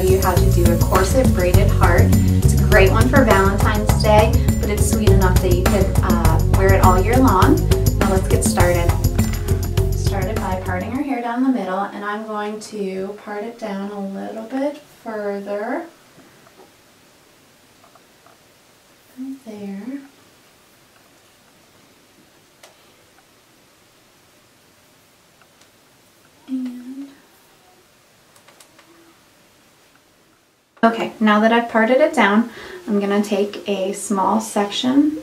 you how to do a corset braided heart. It's a great one for Valentine's Day, but it's sweet enough that you could wear it all year long. Now let's get started. Started by parting our hair down the middle, and I'm going to part it down a little bit further. Right there. Okay, now that I've parted it down, I'm going to take a small section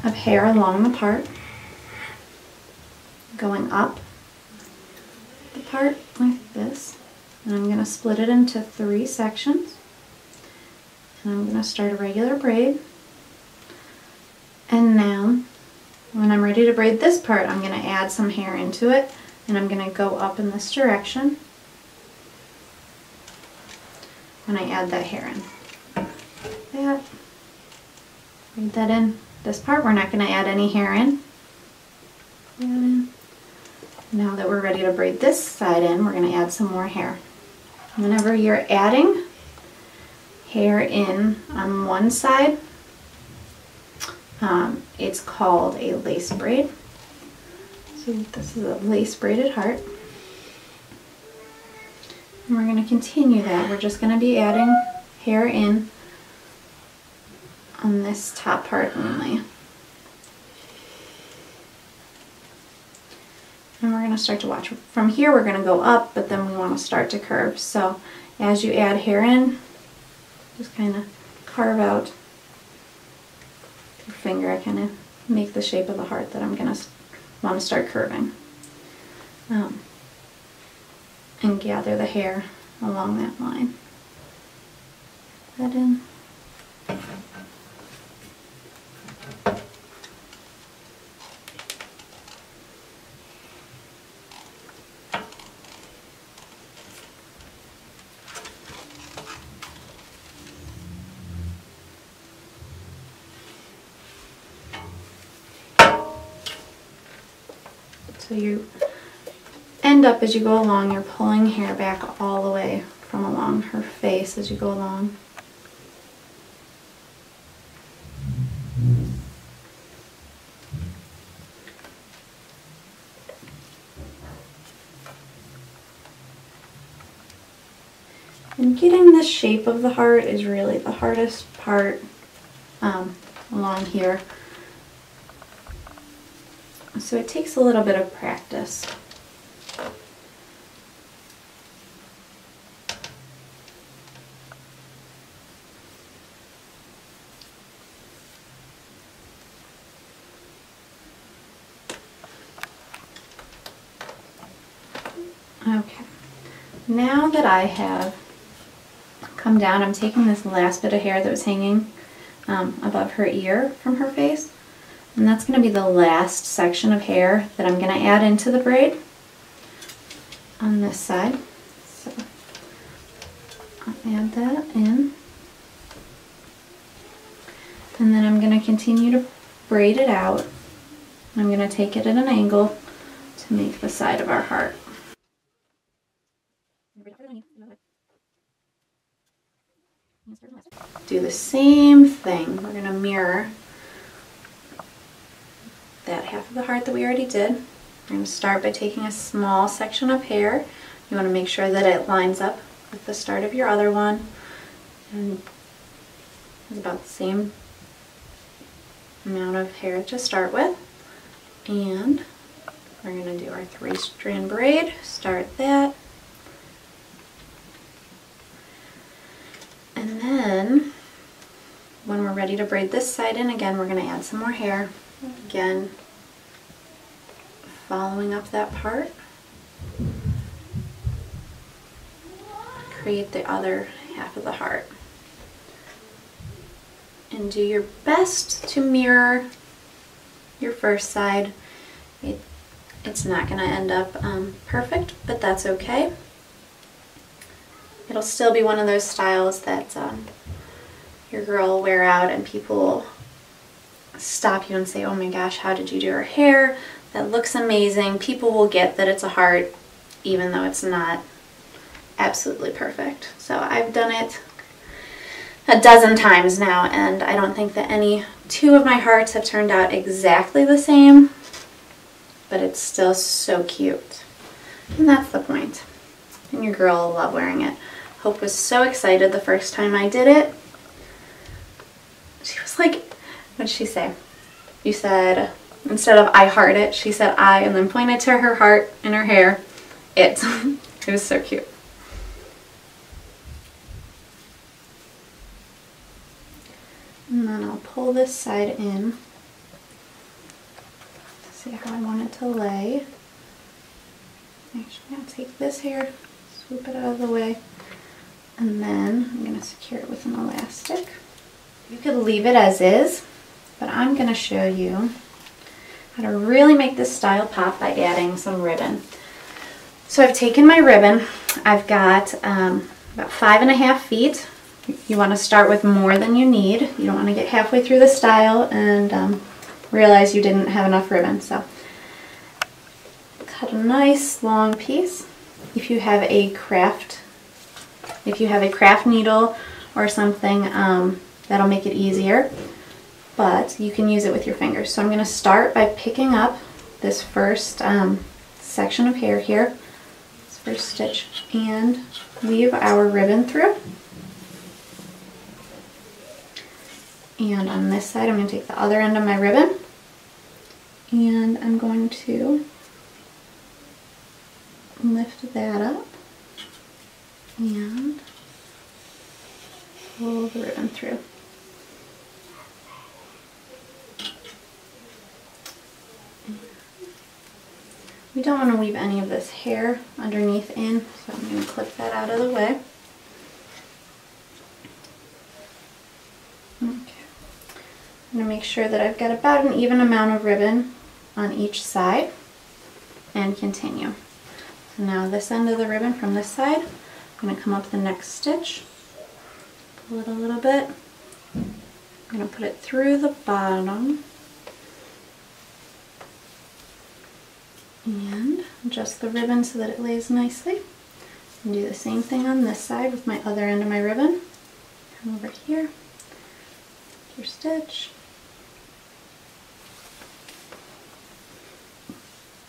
of hair along the part, going up the part like this, and I'm going to split it into 3 sections, and I'm going to start a regular braid. And now, when I'm ready to braid this part, I'm going to add some hair into it, and I'm going to go up in this direction when I add that hair in. That, braid that in. This part we're not going to add any hair in. Now that we're ready to braid this side in, we're going to add some more hair. Whenever you're adding hair in on one side, it's called a lace braid. So this is a lace braided heart. And we're going to continue that. We're just going to be adding hair in on this top part only. And we're going to start to watch. From here we're going to go up, but then we want to start to curve. So as you add hair in, just kind of carve out your finger. I kind of make the shape of the heart that I'm going to want to start curving. And gather the hair along that line. That in. So you end up, as you go along, you're pulling hair back all the way from along her face as you go along. And getting the shape of the heart is really the hardest part along here. So it takes a little bit of practice. Okay, now that I have come down, I'm taking this last bit of hair that was hanging above her ear from her face, and that's going to be the last section of hair that I'm going to add into the braid on this side. So I'll add that in, and then I'm going to continue to braid it out. I'm going to take it at an angle to make the side of our heart. Do the same thing. We're going to mirror that half of the heart that we already did. We're going to start by taking a small section of hair. You want to make sure that it lines up with the start of your other one. And it's about the same amount of hair to start with. And we're going to do our 3-strand braid. Start that. And then, when we're ready to braid this side in, again, we're going to add some more hair. Again, following up that part. Create the other half of the heart. And do your best to mirror your first side. It's not going to end up perfect, but that's okay. It'll still be one of those styles that your girl will wear out and people will stop you and say, oh my gosh, how did you do her hair? That looks amazing. People will get that it's a heart even though it's not absolutely perfect. So I've done it a dozen times now, and I don't think that any two of my hearts have turned out exactly the same, but it's still so cute. And that's the point. And your girl will love wearing it. Hope was so excited the first time I did it. She was like, what did she say? You said, instead of I heart it, she said I, and then pointed to her heart in her hair. It. It was so cute. And then I'll pull this side in to see how I want it to lay. Actually, I'll take this hair, swoop it out of the way, and then I'm going to secure it with an elastic. You could leave it as is, but I'm going to show you how to really make this style pop by adding some ribbon. So I've taken my ribbon. I've got about 5.5 feet. You want to start with more than you need. You don't want to get halfway through the style and realize you didn't have enough ribbon. So cut a nice long piece. If you have a craft needle or something, that'll make it easier. But you can use it with your fingers. So I'm going to start by picking up this first section of hair here, this first stitch, and weave our ribbon through. And on this side, I'm going to take the other end of my ribbon, and I'm going to lift that up and pull the ribbon through. We don't want to leave any of this hair underneath in, so I'm going to clip that out of the way. Okay. I'm going to make sure that I've got about an even amount of ribbon on each side and continue. So now this end of the ribbon from this side, I'm going to come up the next stitch, pull it a little bit. I'm going to put it through the bottom and adjust the ribbon so that it lays nicely. And do the same thing on this side with my other end of my ribbon. Come over here, your stitch,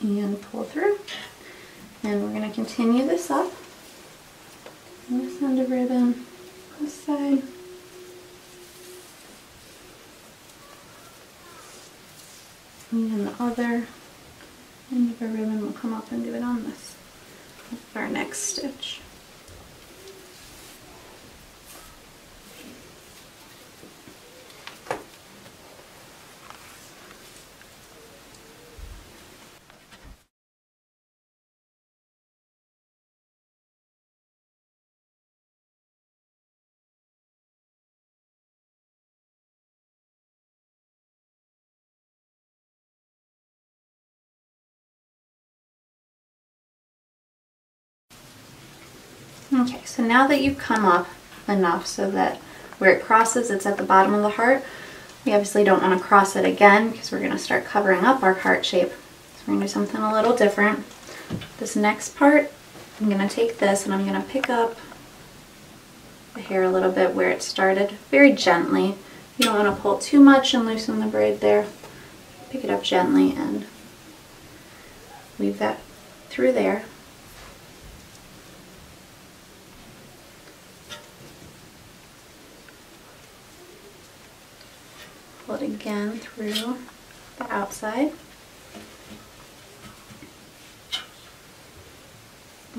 and pull through. And we're going to continue this up. This end of ribbon, this side. And the other end of our ribbon will come up and do it on this, our next stitch. Okay, so now that you've come up enough so that where it crosses, it's at the bottom of the heart, we obviously don't want to cross it again because we're going to start covering up our heart shape. So we're going to do something a little different. This next part, I'm going to take this and I'm going to pick up the hair a little bit where it started, very gently. You don't want to pull too much and loosen the braid there. Pick it up gently and weave that through there. Pull it again through the outside.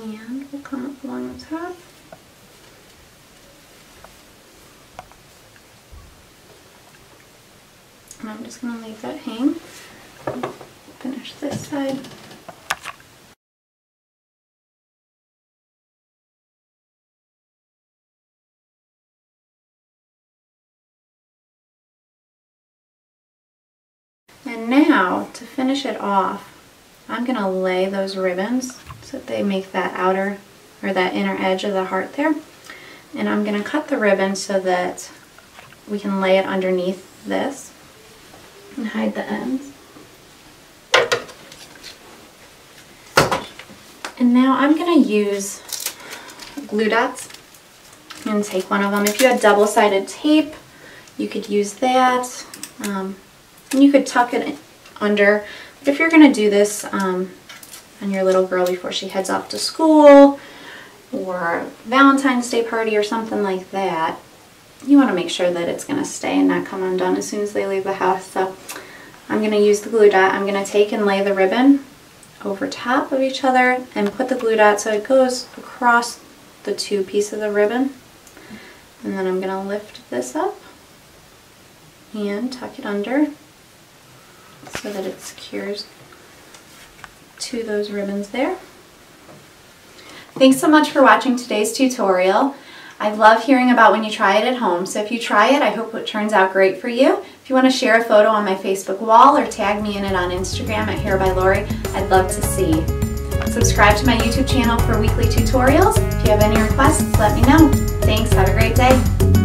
And we'll come up along the top. And I'm just going to leave that hang. Finish this side. And now, to finish it off, I'm going to lay those ribbons so that they make that outer, or that inner edge of the heart there. And I'm going to cut the ribbon so that we can lay it underneath this and hide the ends. And now I'm going to use glue dots and take one of them. If you had double-sided tape, you could use that. And you could tuck it under. But if you're going to do this on your little girl before she heads off to school, or Valentine's Day party or something like that, you want to make sure that it's going to stay and not come undone as soon as they leave the house. So I'm going to use the glue dot. I'm going to take and lay the ribbon over top of each other and put the glue dot so it goes across the two pieces of ribbon. And then I'm going to lift this up and tuck it under so that it secures to those ribbons there. Thanks so much for watching today's tutorial. I love hearing about when you try it at home, so if you try it, I hope it turns out great for you. If you want to share a photo on my Facebook wall or tag me in it on Instagram at Hair by Lori, I'd love to see. Subscribe to my YouTube channel for weekly tutorials. If you have any requests, let me know. Thanks, have a great day.